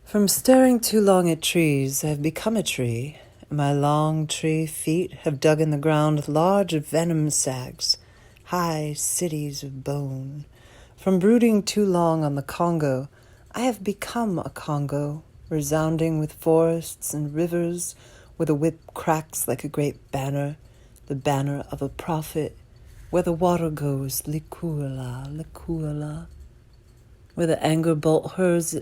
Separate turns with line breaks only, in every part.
From staring too long at trees, I have become a tree, and my long tree feet have dug in the ground large venom sacs, high cities of bone. From brooding too long on the Congo, I have become a Congo, resounding with forests and rivers, where the whip cracks like a great banner, the banner of a prophet, where the water goes, Likuala, Likuala, where the anger bolt hurls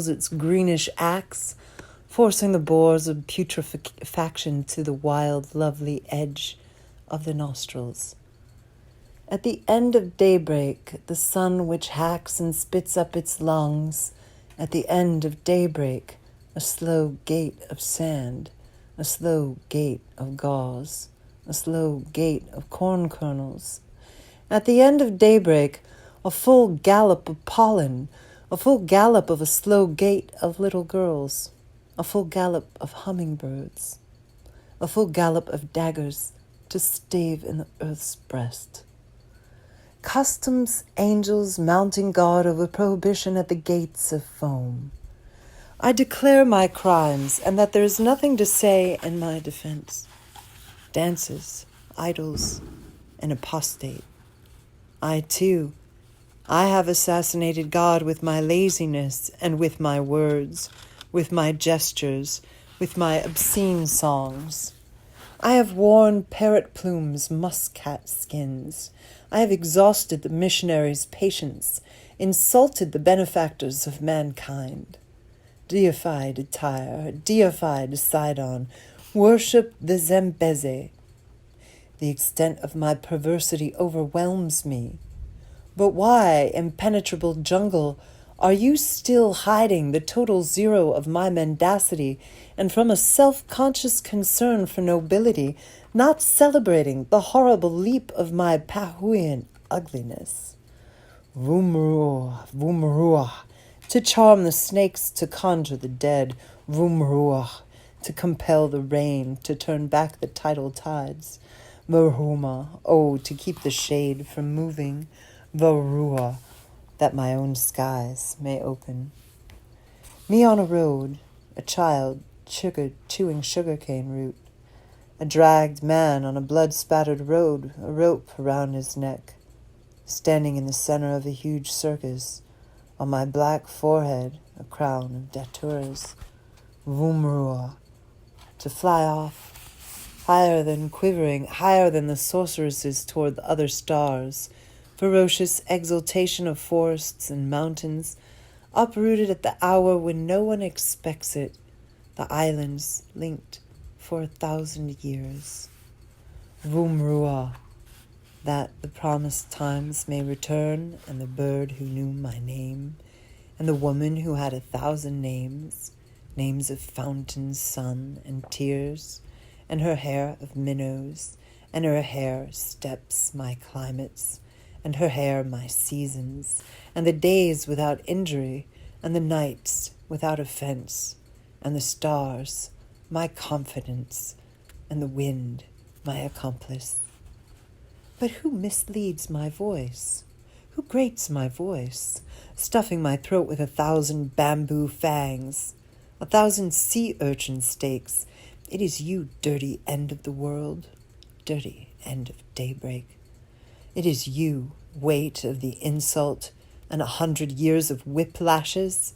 its greenish axe, forcing the boars of putrefaction to the wild, lovely edge of the nostrils. At the end of daybreak, the sun which hacks and spits up its lungs, at the end of daybreak, a slow gate of sand, a slow gate of gauze, a slow gate of corn kernels. At the end of daybreak, a full gallop of pollen, a full gallop of a slow gait of little girls, a full gallop of hummingbirds, a full gallop of daggers to stave in the earth's breast. Customs angels mounting guard over prohibition at the gates of foam. I declare my crimes, and that there is nothing to say in my defense. Dances, idols, and apostate. I, too, I have assassinated God with my laziness and with my words, with my gestures, with my obscene songs. I have worn parrot plumes, muscat skins. I have exhausted the missionaries' patience, insulted the benefactors of mankind, deified Tyre, deified Sidon, worshipped the Zambezi. The extent of my perversity overwhelms me. But why, impenetrable jungle, are you still hiding the total zero of my mendacity, and from a self-conscious concern for nobility, not celebrating the horrible leap of my Pahuian ugliness? Vumruah, Vumruah, to charm the snakes, to conjure the dead, Vumruah, to compel the rain, to turn back the tidal tides, Varhuma, oh, to keep the shade from moving, Varua, that my own skies may open. Me on a road, a child chewing sugarcane root, a dragged man on a blood-spattered road, a rope around his neck, standing in the center of a huge circus, on my black forehead a crown of daturas, Vumrua, to fly off, higher than quivering, higher than the sorceresses toward the other stars, ferocious exultation of forests and mountains, uprooted at the hour when no one expects it, the islands linked for 1,000 years. Vumrua, that the promised times may return, and the bird who knew my name, and the woman who had 1,000 names, names of fountains, sun, and tears, and her hair of minnows, and her hair steppes my climates, and her hair my seasons, and the days without injury, and the nights without offense, and the stars my confidence, and the wind my accomplice. But who misleads my voice? Who grates my voice, stuffing my throat with 1,000 bamboo fangs, 1,000 sea urchin steaks? It is you, dirty end of the world, dirty end of daybreak. It is you, weight of the insult, and 100 years of whiplashes.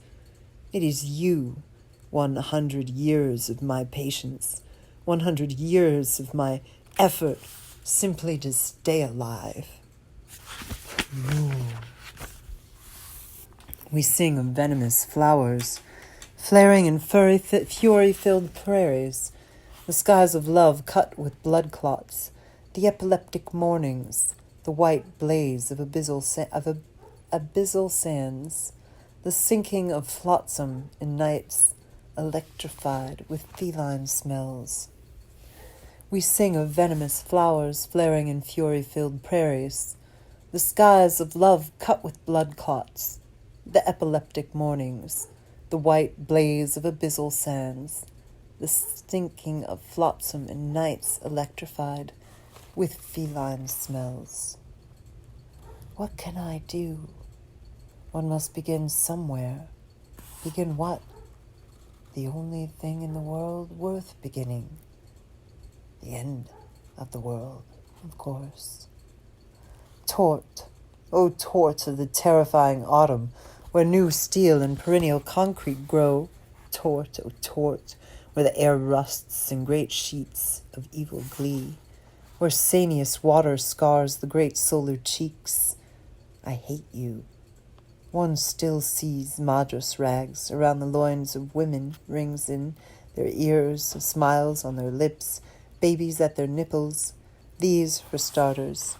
It is you, 100 years of my patience, 100 years of my effort simply to stay alive. We sing of venomous flowers, flaring in fury-filled prairies, the skies of love cut with blood clots, the epileptic mornings, the white blaze of abyssal sands, the sinking of flotsam in nights electrified with feline smells. We sing of venomous flowers flaring in fury-filled prairies, the skies of love cut with blood clots, the epileptic mornings, the white blaze of abyssal sands, the stinking of flotsam in nights electrified with feline smells. What can I do? One must begin somewhere. Begin what? the only thing in the world worth beginning. The end of the world, of course. Tort, O tort of the terrifying autumn, where new steel and perennial concrete grow. Tort, O tort, where the air rusts in great sheets of evil glee, where saneous water scars the great solar cheeks. I hate you. One still sees madras rags around the loins of women, rings in their ears, smiles on their lips, babies at their nipples. These for starters.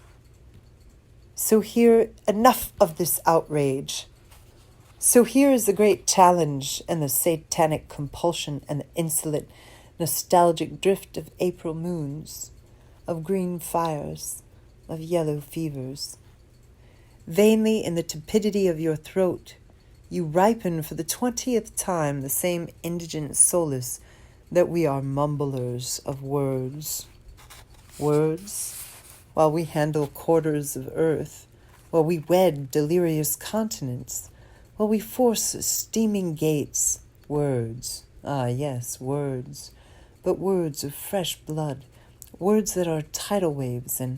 So here, enough of this outrage. So here is the great challenge and the satanic compulsion and the insolent, nostalgic drift of April moons, of green fires, of yellow fevers. Vainly in the tepidity of your throat, you ripen for the 20th time the same indigent solace that we are mumblers of words. Words, while we handle quarters of earth, while we wed delirious continents, while we force steaming gates. Words, ah yes, words, but words of fresh blood, words that are tidal waves and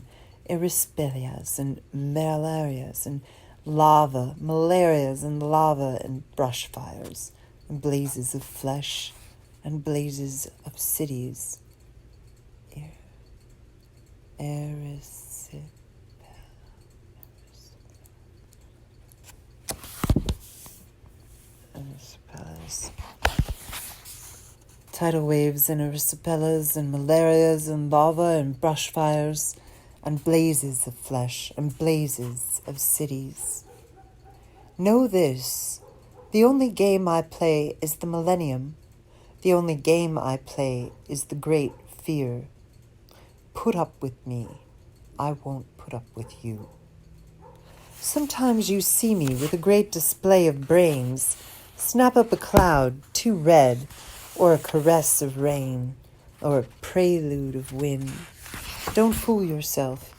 eryspelias and malarias and lava, malarias and lava and brush fires and blazes of flesh and blazes of cities. Tidal waves and erysipelas and malarias and lava and brush fires and blazes of flesh and blazes of cities. Know this, the only game I play is the millennium. The only game I play is the great fear. Put up with me. I won't put up with you. Sometimes you see me with a great display of brains, snap up a cloud too red, or a caress of rain, or a prelude of wind. Don't fool yourself.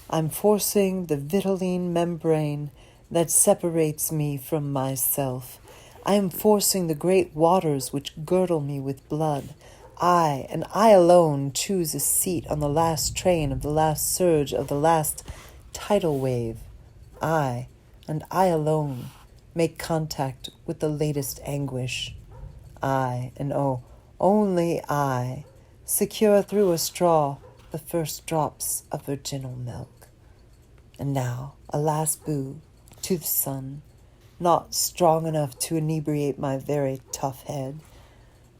I'm forcing the vitelline membrane that separates me from myself. I am forcing the great waters which girdle me with blood. I, and I alone, choose a seat on the last train of the last surge of the last tidal wave. I, and I alone, make contact with the latest anguish. I, and oh, only I, secure through a straw the first drops of virginal milk. And now, a last boo to the sun, not strong enough to inebriate my very tough head,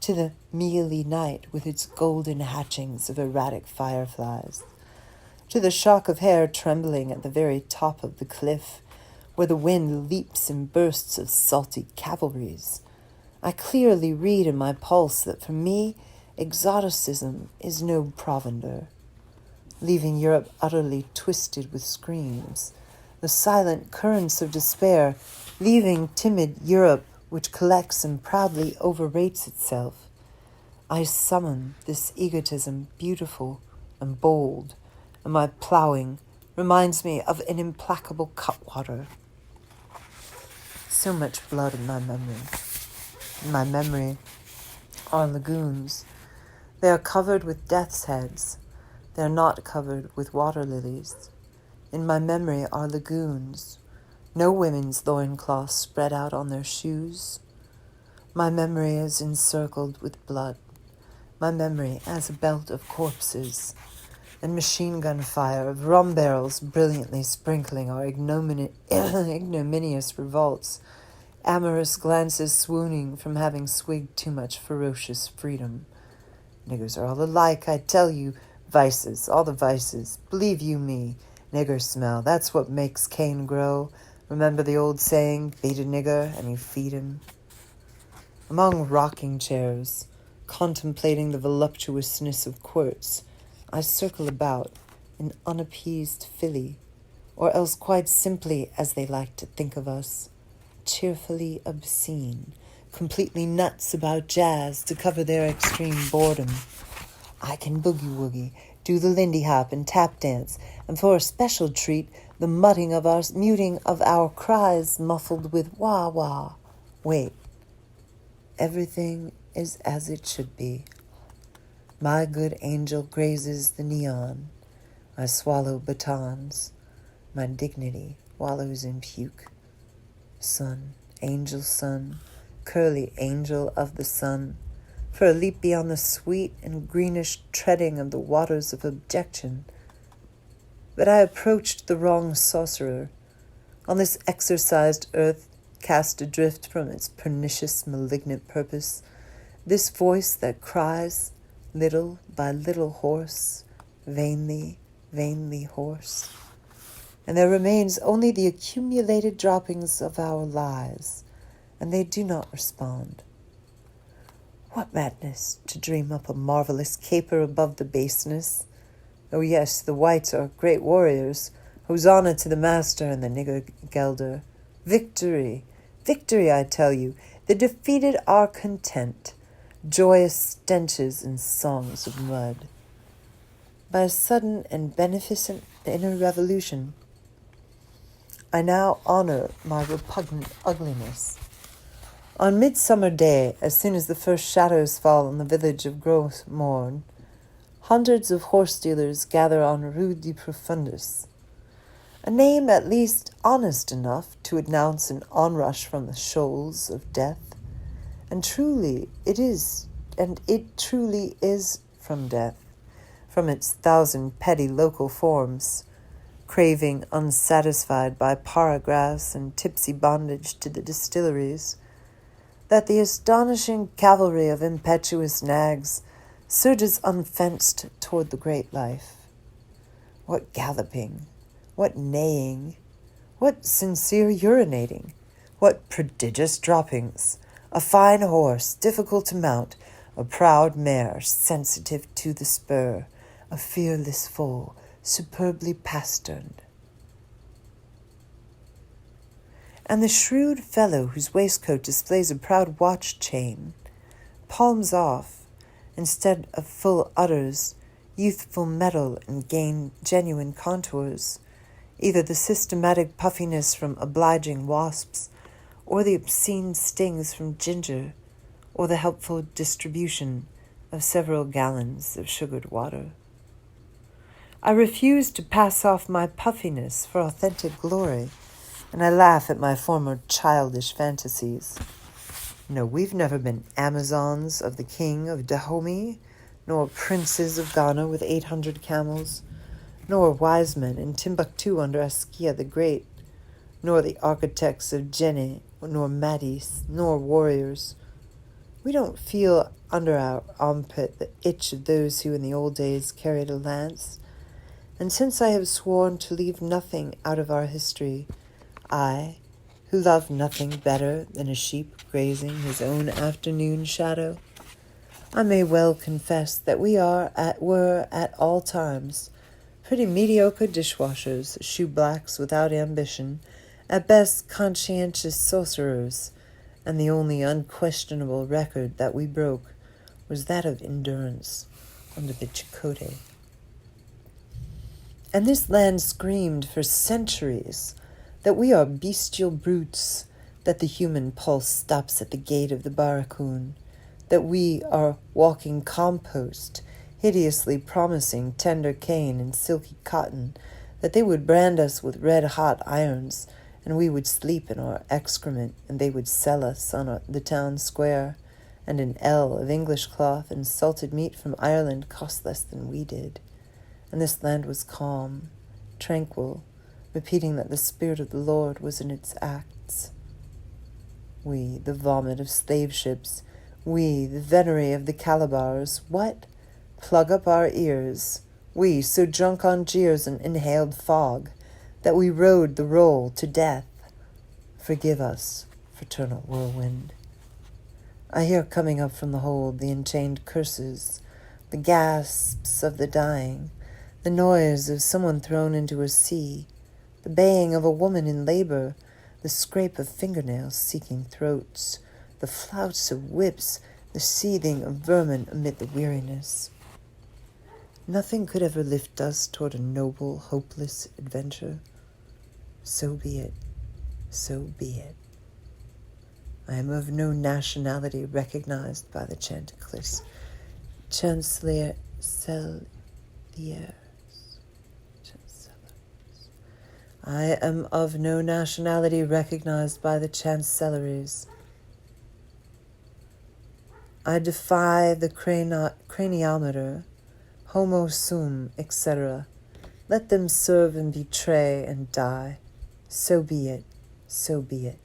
to the mealy night with its golden hatchings of erratic fireflies, to the shock of hair trembling at the very top of the cliff, where the wind leaps in bursts of salty cavalries. I clearly read in my pulse that for me, exoticism is no provender, leaving Europe utterly twisted with screams, the silent currents of despair, leaving timid Europe, which collects and proudly overrates itself. I summon this egotism beautiful and bold, and my ploughing reminds me of an implacable cutwater. So much blood in my memory. In my memory are lagoons. They are covered with death's heads. They are not covered with water lilies. In my memory are lagoons. No women's loincloths spread out on their shoes. My memory is encircled with blood. My memory as a belt of corpses, and machine gun fire of rum barrels brilliantly sprinkling our ignominious revolts, amorous glances swooning from having swigged too much ferocious freedom. Niggers are all alike, I tell you. Vices, all the vices. Believe you me, nigger smell. That's what makes cane grow. Remember the old saying, feed a nigger and you feed him? Among rocking chairs, contemplating the voluptuousness of quirts, I circle about, an unappeased filly, or else quite simply, as they like to think of us, cheerfully obscene, completely nuts about jazz to cover their extreme boredom. I can boogie-woogie, do the lindy hop and tap dance, and for a special treat, the muting of our cries muffled with wah-wah. Wait, everything is as it should be. My good angel grazes the neon. I swallow batons. My dignity wallows in puke. Sun, angel sun, curly angel of the sun, for a leap beyond the sweet and greenish treading of the waters of objection. But I approached the wrong sorcerer. On this exorcised earth, cast adrift from its pernicious, malignant purpose, this voice that cries, little by little hoarse, vainly, vainly hoarse. And there remains only the accumulated droppings of our lies, and they do not respond. What madness to dream up a marvelous caper above the baseness. Oh yes, the whites are great warriors. Hosanna to the master and the nigger gelder. Victory, victory, I tell you. The defeated are content. Joyous stenches and songs of mud. By a sudden and beneficent inner revolution, I now honor my repugnant ugliness. On Midsummer Day, as soon as the first shadows fall on the village of Gros Morne, hundreds of horse-dealers gather on Rue de Profundis, a name at least honest enough to announce an onrush from the shoals of death. And it truly is from death, from its 1,000 petty local forms, craving unsatisfied by paragraphs and tipsy bondage to the distilleries, that the astonishing cavalry of impetuous nags surges unfenced toward the great life. What galloping, what neighing, what sincere urinating, what prodigious droppings! A fine horse, difficult to mount, a proud mare, sensitive to the spur, a fearless foal, superbly pasturned. And the shrewd fellow whose waistcoat displays a proud watch chain, palms off, instead of full udders, youthful metal and genuine contours, either the systematic puffiness from obliging wasps, or the obscene stings from ginger, or the helpful distribution of several gallons of sugared water. I refuse to pass off my puffiness for authentic glory, and I laugh at my former childish fantasies. No, we've never been Amazons of the king of Dahomey, nor princes of Ghana with 800 camels, nor wise men in Timbuktu under Askia the Great, nor the architects of Djenné, nor Madis, nor warriors. We don't feel under our armpit the itch of those who in the old days carried a lance. And since I have sworn to leave nothing out of our history, I, who love nothing better than a sheep grazing his own afternoon shadow, I may well confess that we were at all times pretty mediocre dishwashers, shoeblacks without ambition, at best conscientious sorcerers, and the only unquestionable record that we broke was that of endurance under the Chakotay. And this land screamed for centuries that we are bestial brutes, that the human pulse stops at the gate of the barracoon, that we are walking compost, hideously promising tender cane and silky cotton, that they would brand us with red-hot irons, and we would sleep in our excrement, and they would sell us on the town square, and an ell of English cloth and salted meat from Ireland cost less than we did. And this land was calm, tranquil, repeating that the Spirit of the Lord was in its acts. We, the vomit of slave ships, we, the venery of the Calabars, what? Plug up our ears. We, so drunk on jeers and inhaled fog, that we rode the roll to death. Forgive us, fraternal whirlwind. I hear coming up from the hold the enchained curses, the gasps of the dying, the noise of someone thrown into a sea, the baying of a woman in labor, the scrape of fingernails seeking throats, the flouts of whips, the seething of vermin amid the weariness. Nothing could ever lift us toward a noble, hopeless adventure. So be it. So be it. I am of no nationality recognized by the Chancellors. I am of no nationality recognized by the chancelleries. I defy the craniometer, homo sum, etc. Let them serve and betray and die. So be it, so be it.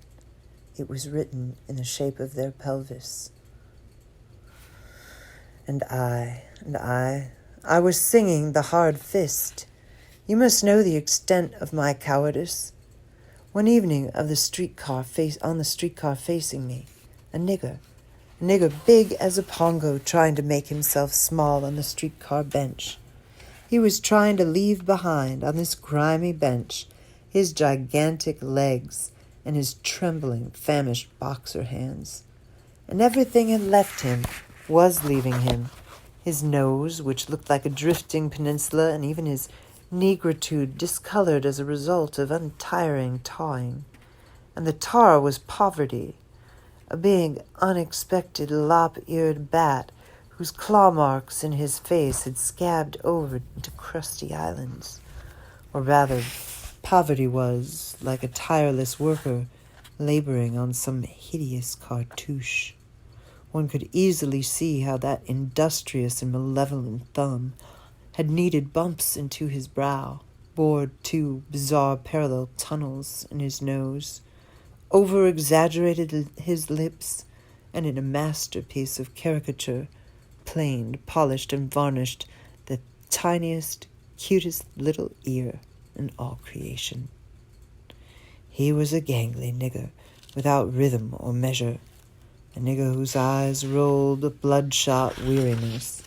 It was written in the shape of their pelvis. And I was singing the hard fist. You must know the extent of my cowardice. One evening on the streetcar facing me, a nigger big as a pongo trying to make himself small on the streetcar bench. He was trying to leave behind on this grimy bench his gigantic legs and his trembling, famished boxer hands. And everything had left him was leaving him. His nose, which looked like a drifting peninsula, and even his negritude discolored as a result of untiring tawing. And the tar was poverty, a big, unexpected, lop-eared bat whose claw marks in his face had scabbed over into crusty islands. Or rather, poverty was, like a tireless worker, laboring on some hideous cartouche. One could easily see how that industrious and malevolent thumb had kneaded bumps into his brow, bored two bizarre parallel tunnels in his nose, over-exaggerated his lips, and in a masterpiece of caricature, planed, polished, and varnished the tiniest, cutest little ear in all creation. He was a gangly nigger, without rhythm or measure, a nigger whose eyes rolled a bloodshot weariness,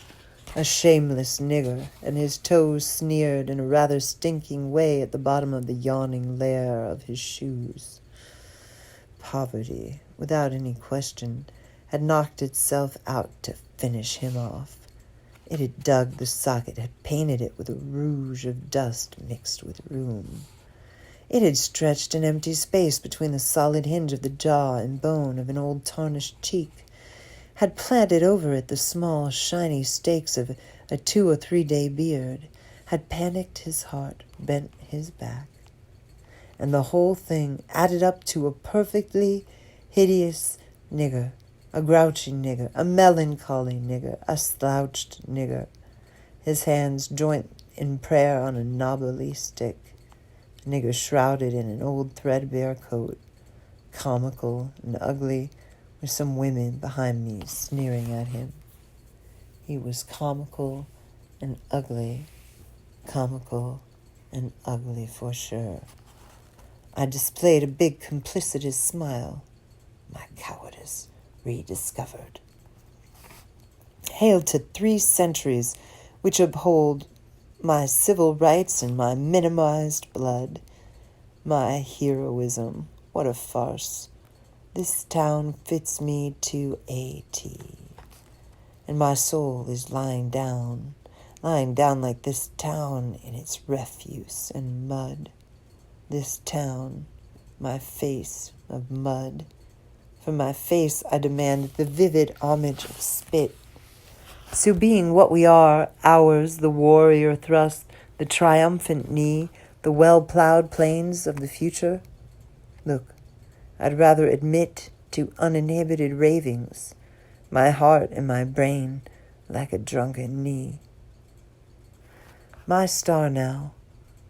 a shameless nigger, and his toes sneered in a rather stinking way at the bottom of the yawning lair of his shoes. Poverty, without any question, had knocked itself out to finish him off. It had dug the socket, had painted it with a rouge of dust mixed with rheum. It had stretched an empty space between the solid hinge of the jaw and bone of an old tarnished cheek, had planted over it the small, shiny stakes of a 2 or 3 day beard, had panicked his heart, bent his back. And the whole thing added up to a perfectly hideous nigger, a grouchy nigger, a melancholy nigger, a slouched nigger, his hands joint in prayer on a knobbly stick, a nigger shrouded in an old threadbare coat, comical and ugly, with some women behind me sneering at him. He was comical and ugly for sure. I displayed a big complicitous smile, my cowardice rediscovered. Hail to 3 centuries which uphold my civil rights and my minimized blood, my heroism, what a farce. This town fits me to a T, and my soul is lying down like this town in its refuse and mud. This town, my face of mud. From my face I demand the vivid homage of spit. So being what we are, ours, the warrior thrust, the triumphant knee, the well-plowed plains of the future, look, I'd rather admit to uninhibited ravings, my heart and my brain like a drunken knee. My star now,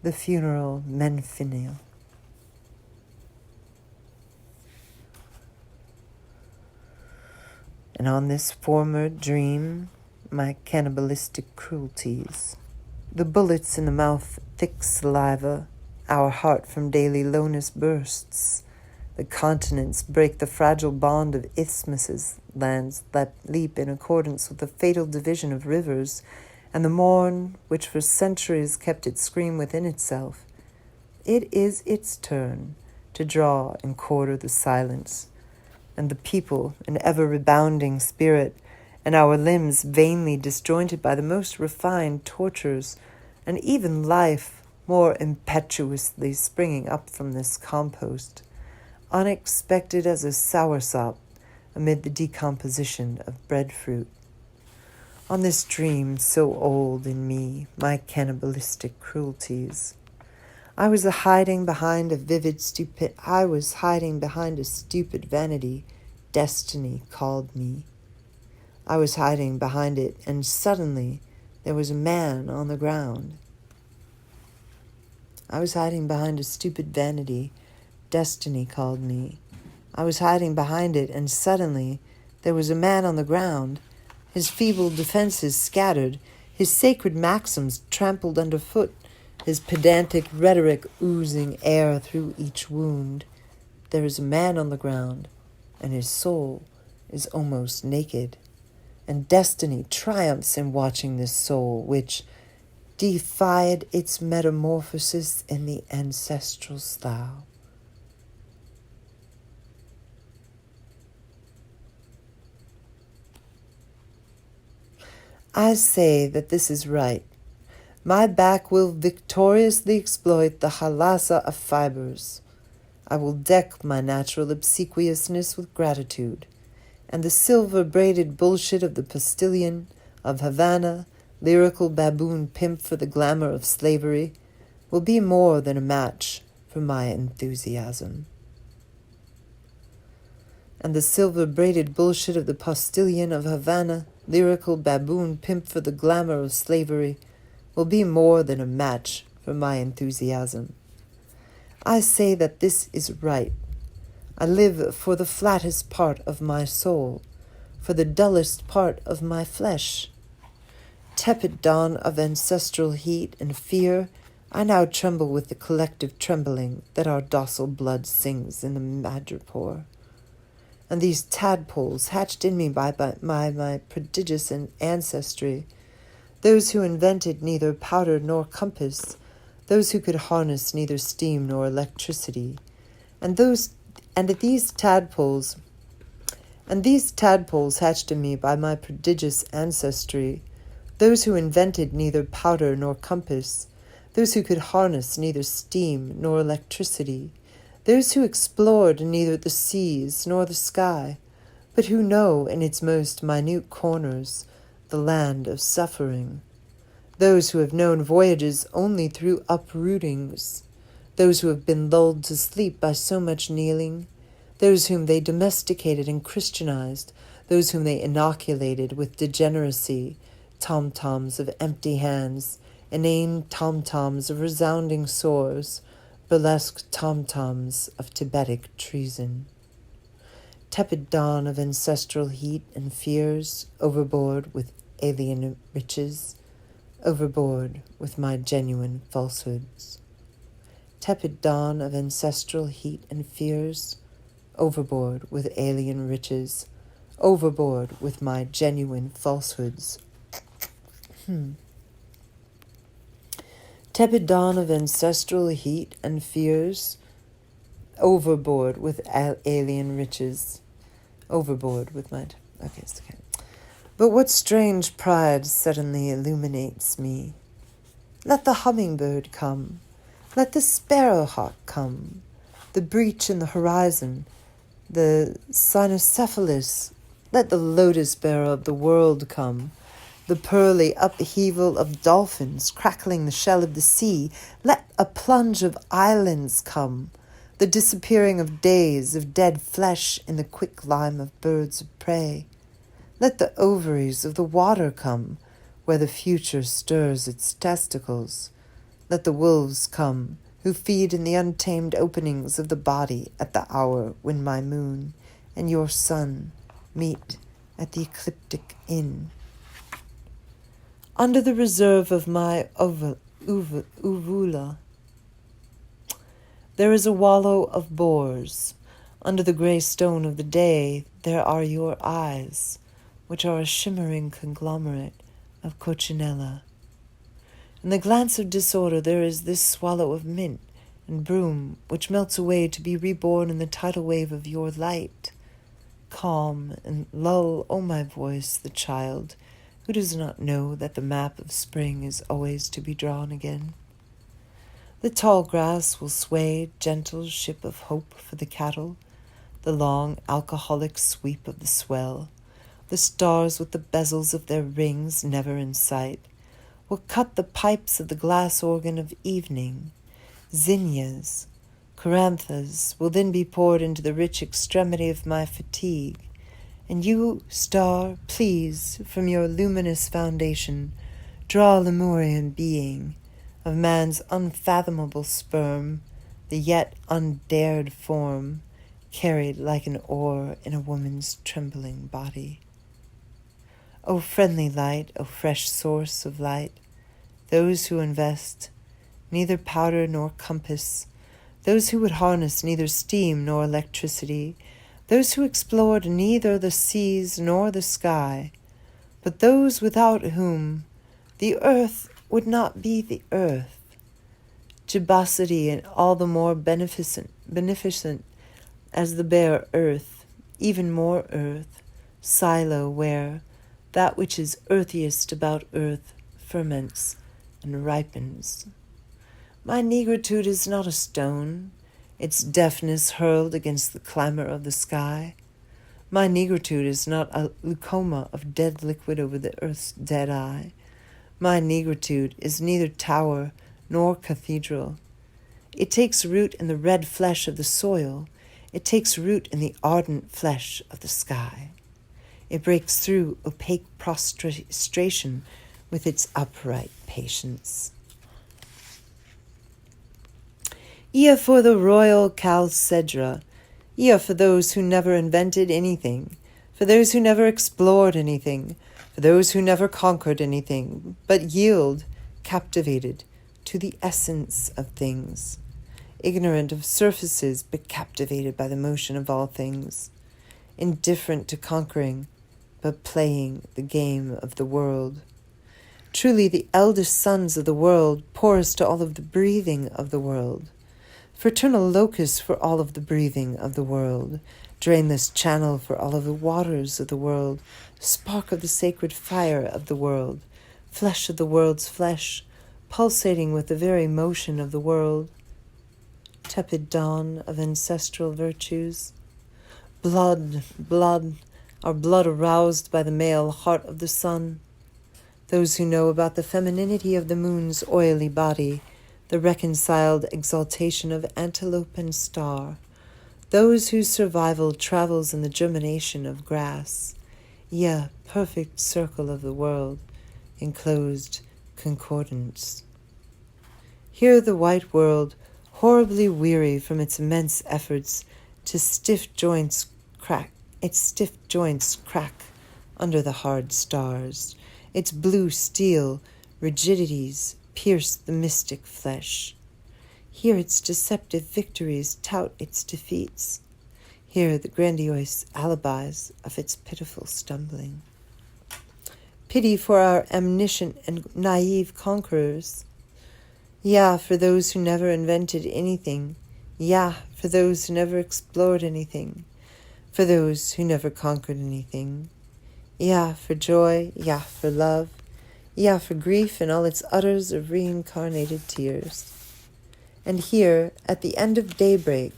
the funeral menfinial. And on this former dream, my cannibalistic cruelties, the bullets in the mouth, thick saliva, our heart from daily lowness bursts, the continents break the fragile bond of isthmuses, lands that leap in accordance with the fatal division of rivers, and the morn, which for centuries kept its scream within itself, it is its turn to draw and quarter the silence, and the people, an ever-rebounding spirit, and our limbs vainly disjointed by the most refined tortures, and even life more impetuously springing up from this compost, unexpected as a soursop amid the decomposition of breadfruit. On this dream so old in me, my cannibalistic cruelties, I was hiding behind a stupid vanity. Destiny called me. I was hiding behind it, and suddenly there was a man on the ground. I was hiding behind a stupid vanity. Destiny called me. I was hiding behind it, and suddenly there was a man on the ground, his feeble defenses scattered, his sacred maxims trampled underfoot, his pedantic rhetoric oozing air through each wound. There is a man on the ground, and his soul is almost naked. And destiny triumphs in watching this soul, which defied its metamorphosis in the ancestral slough. I say that this is right. My back will victoriously exploit the halassa of fibers. I will deck my natural obsequiousness with gratitude, and the silver-braided bullshit of the postillion of Havana, lyrical baboon pimp for the glamour of slavery, will be more than a match for my enthusiasm. And the silver-braided bullshit of the postillion of Havana, lyrical baboon pimp for the glamour of slavery, will be more than a match for my enthusiasm. I say that this is right. I live for the flattest part of my soul, for the dullest part of my flesh. Tepid dawn of ancestral heat and fear, I now tremble with the collective trembling that our docile blood sings in the madripoor. And these tadpoles hatched in me by my prodigious ancestry, those who invented neither powder nor compass, those who could harness neither steam nor electricity, and these tadpoles hatched in me by my prodigious ancestry, those who invented neither powder nor compass, those who could harness neither steam nor electricity, those who explored neither the seas nor the sky, but who know in its most minute corners the land of suffering, those who have known voyages only through uprootings, those who have been lulled to sleep by so much kneeling, those whom they domesticated and Christianized, those whom they inoculated with degeneracy, tom-toms of empty hands, inane tom-toms of resounding sores, burlesque tom-toms of Tibetic treason. Tepid dawn of ancestral heat and fears, overboard with alien riches, overboard with my genuine falsehoods. Tepid dawn of ancestral heat and fears, overboard with alien riches, overboard with my genuine falsehoods. Tepid dawn of ancestral heat and fears, overboard with alien riches, overboard with my... Okay. But what strange pride suddenly illuminates me? Let the hummingbird come. Let the sparrowhawk come. The breach in the horizon, the cynocephalus. Let the lotus-bearer of the world come. The pearly upheaval of dolphins crackling the shell of the sea. Let a plunge of islands come. The disappearing of days of dead flesh in the quicklime of birds of prey. Let the ovaries of the water come, where the future stirs its testicles. Let the wolves come, who feed in the untamed openings of the body at the hour when my moon and your sun meet at the ecliptic inn. Under the reserve of my uvula, there is a wallow of boars. Under the grey stone of the day, there are your eyes, which are a shimmering conglomerate of cochinella. In the glance of disorder there is this swallow of mint and broom, which melts away to be reborn in the tidal wave of your light. Calm and lull, O my voice, the child, who does not know that the map of spring is always to be drawn again. The tall grass will sway, gentle ship of hope for the cattle, the long alcoholic sweep of the swell, the stars with the bezels of their rings never in sight, will cut the pipes of the glass organ of evening. Zinnias, caranthas will then be poured into the rich extremity of my fatigue, and you, star, please, from your luminous foundation, draw Lemurian being, of man's unfathomable sperm, the yet undared form, carried like an oar in a woman's trembling body. O friendly light, O fresh source of light, those who invest neither powder nor compass, those who would harness neither steam nor electricity, those who explored neither the seas nor the sky, but those without whom the earth would not be the earth. Gibbosity and all the more beneficent as the bare earth, even more earth, silo where that which is earthiest about earth ferments and ripens. My negritude is not a stone, its deafness hurled against the clamor of the sky. My negritude is not a leucoma of dead liquid over the earth's dead eye. My negritude is neither tower nor cathedral. It takes root in the red flesh of the soil. It takes root in the ardent flesh of the sky. It breaks through opaque prostration with its upright patience. Ia for the royal Chalcedra, ia for those who never invented anything, for those who never explored anything, for those who never conquered anything, but yield, captivated, to the essence of things, ignorant of surfaces, but captivated by the motion of all things, indifferent to conquering, but playing the game of the world. Truly the eldest sons of the world, poorest to all of the breathing of the world, fraternal locus for all of the breathing of the world, drainless channel for all of the waters of the world, spark of the sacred fire of the world, flesh of the world's flesh, pulsating with the very motion of the world, tepid dawn of ancestral virtues, blood, our blood aroused by the male heart of the sun, those who know about the femininity of the moon's oily body, the reconciled exaltation of antelope and star, those whose survival travels in the germination of grass, perfect circle of the world, enclosed concordance. Here the white world, horribly weary from its immense efforts, its stiff joints crack under the hard stars, its blue steel rigidities pierce the mystic flesh. Here its deceptive victories tout its defeats. Here the grandiose alibis of its pitiful stumbling. Pity for our omniscient and naive conquerors. For those who never invented anything. For those who never explored anything. For those who never conquered anything. For joy. For love. For grief and all its utters of reincarnated tears. And here, at the end of daybreak,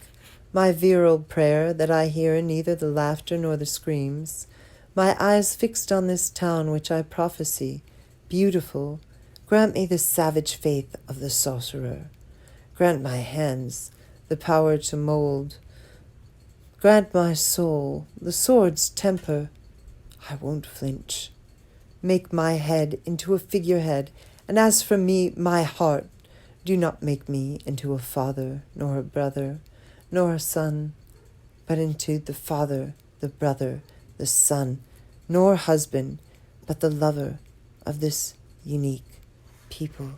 my virile prayer that I hear neither the laughter nor the screams, my eyes fixed on this town which I prophesy, beautiful, grant me the savage faith of the sorcerer. Grant my hands the power to mold. Grant my soul the sword's temper. I won't flinch. Make my head into a figurehead, and as for me, my heart, do not make me into a father, nor a brother, nor a son, but into the father, the brother, the son, nor husband, but the lover of this unique people.